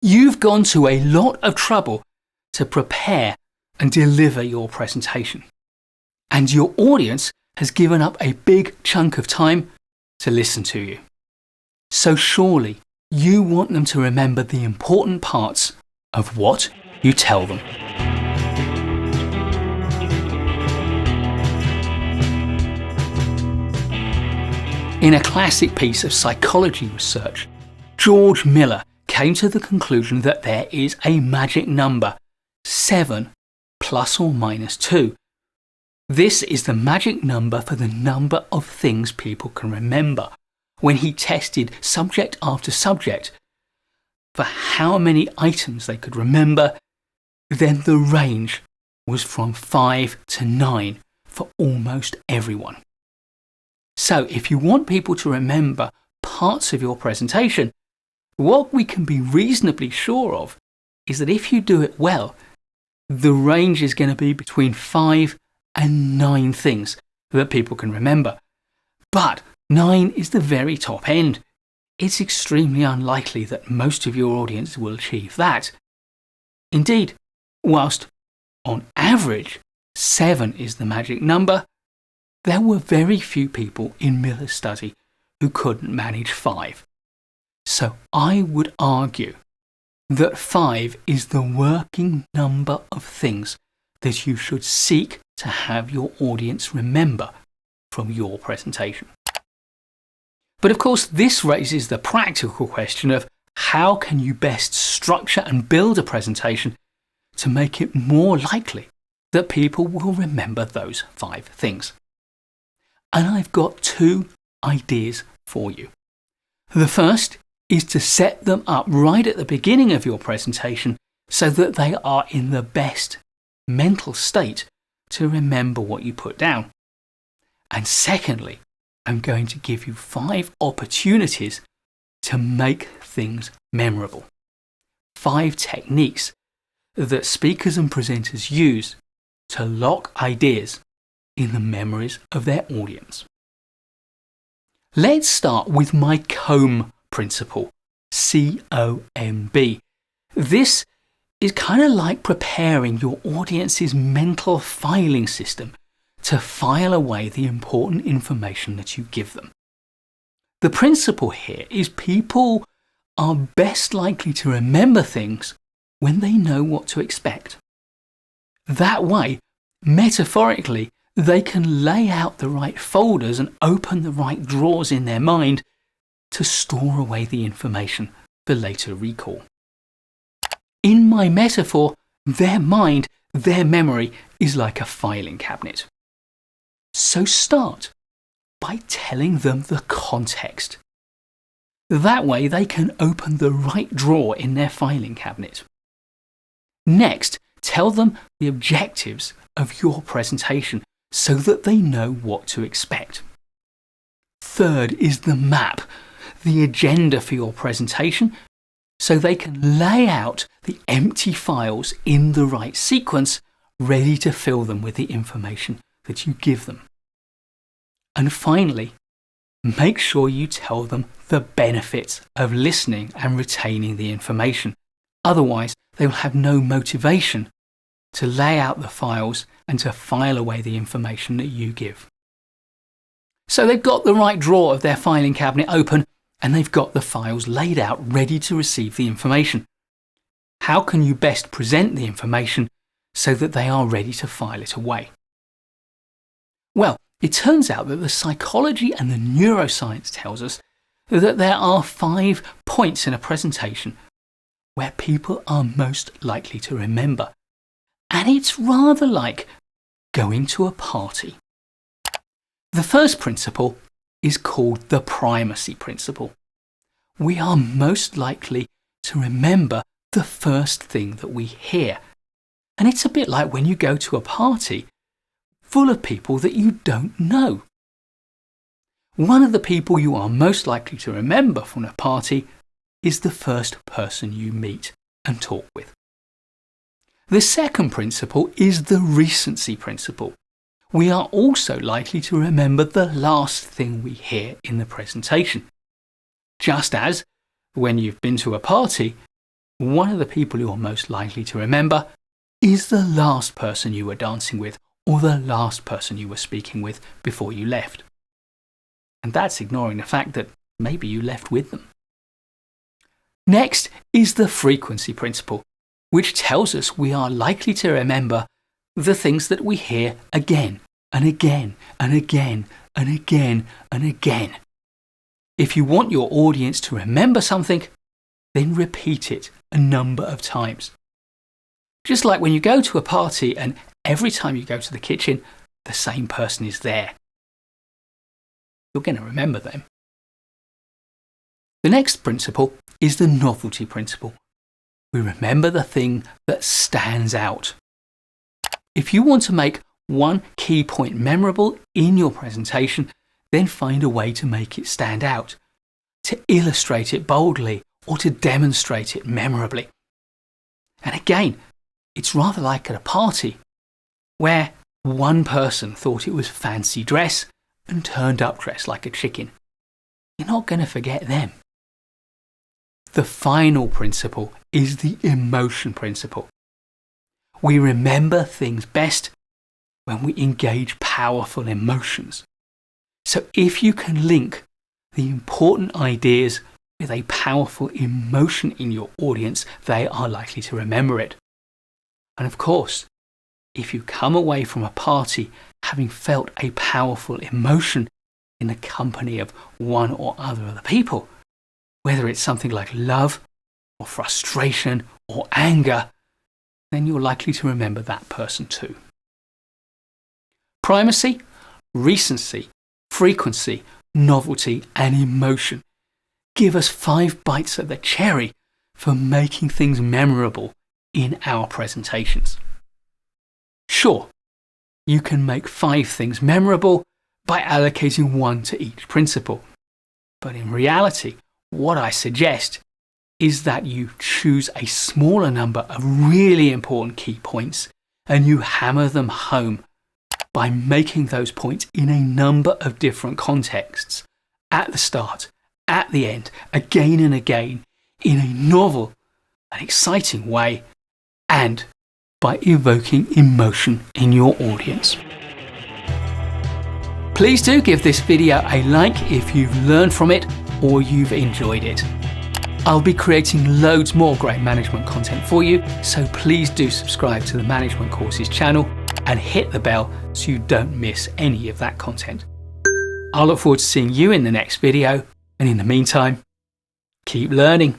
You've gone to a lot of trouble to prepare and deliver your presentation. And your audience has given up a big chunk of time to listen to you. So surely you want them to remember the important parts of what you tell them. In a classic piece of psychology research, George Miller came to the conclusion that there is a magic number, 7 plus or minus 2. This is the magic number for the number of things people can remember. When he tested subject after subject for how many items they could remember, then the range was from 5 to 9 for almost everyone. So if you want people to remember parts of your presentation, what we can be reasonably sure of is that if you do it well, the range is going to be between 5 and 9 things that people can remember. But 9 is the very top end. It's extremely unlikely that most of your audience will achieve that. Indeed, whilst on average 7 is the magic number, there were very few people in Miller's study who couldn't manage 5. So I would argue that 5 is the working number of things that you should seek to have your audience remember from your presentation. But of course, this raises the practical question of how can you best structure and build a presentation to make it more likely that people will remember those 5 things. And I've got 2 ideas for you. The first is to set them up right at the beginning of your presentation so that they are in the best mental state to remember what you put down. And secondly, I'm going to give you 5 opportunities to make things memorable. 5 techniques that speakers and presenters use to lock ideas in the memories of their audience. Let's start with my C.O.M.B principle, C.O.M.B. This is kind of like preparing your audience's mental filing system to file away the important information that you give them. The principle here is people are best likely to remember things when they know what to expect. That way, metaphorically, they can lay out the right folders and open the right drawers in their mind to store away the information for later recall. In my metaphor, their mind, their memory is like a filing cabinet. So start by telling them the context. That way they can open the right drawer in their filing cabinet. Next, tell them the objectives of your presentation so that they know what to expect. Third is the map, the agenda for your presentation, so they can lay out the empty files in the right sequence, ready to fill them with the information that you give them. And finally, make sure you tell them the benefits of listening and retaining the information. Otherwise, they will have no motivation to lay out the files and to file away the information that you give. So they've got the right drawer of their filing cabinet open and they've got the files laid out ready to receive the information. How can you best present the information so that they are ready to file it away? Well, it turns out that the psychology and the neuroscience tells us that there are 5 points in a presentation where people are most likely to remember. And it's rather like going to a party. The first principle is called the Primacy principle. We are most likely to remember the first thing that we hear. And it's a bit like when you go to a party full of people that you don't know. One of the people you are most likely to remember from a party is the first person you meet and talk with. The second principle is the Recency principle. We are also likely to remember the last thing we hear in the presentation. Just as, when you've been to a party, one of the people you're most likely to remember is the last person you were dancing with or the last person you were speaking with before you left. And that's ignoring the fact that maybe you left with them. Next is the frequency principle, which tells us we are likely to remember the things that we hear again and again and again and again and again. If you want your audience to remember something, then repeat it a number of times. Just like when you go to a party and every time you go to the kitchen, the same person is there. You're going to remember them. The next principle is the novelty principle. We remember the thing that stands out. If you want to make one key point memorable in your presentation, then find a way to make it stand out, to illustrate it boldly or to demonstrate it memorably. And again, it's rather like at a party where one person thought it was fancy dress and turned up dressed like a chicken. You're not going to forget them. The final principle is the emotion principle. We remember things best when we engage powerful emotions. So if you can link the important ideas with a powerful emotion in your audience, they are likely to remember it. And of course, if you come away from a party having felt a powerful emotion in the company of one or other of the people, whether it's something like love or frustration or anger, then you're likely to remember that person too. Primacy, recency, frequency, novelty, and emotion give us 5 bites at the cherry for making things memorable in our presentations. Sure, you can make 5 things memorable by allocating 1 to each principle. But in reality, what I suggest is that you choose a smaller number of really important key points and you hammer them home by making those points in a number of different contexts, at the start, at the end, again and again, in a novel and exciting way, and by evoking emotion in your audience. Please do give this video a like if you've learned from it or you've enjoyed it. I'll be creating loads more great management content for you, so please do subscribe to the Management Courses channel and hit the bell so you don't miss any of that content. I'll look forward to seeing you in the next video, and in the meantime, keep learning.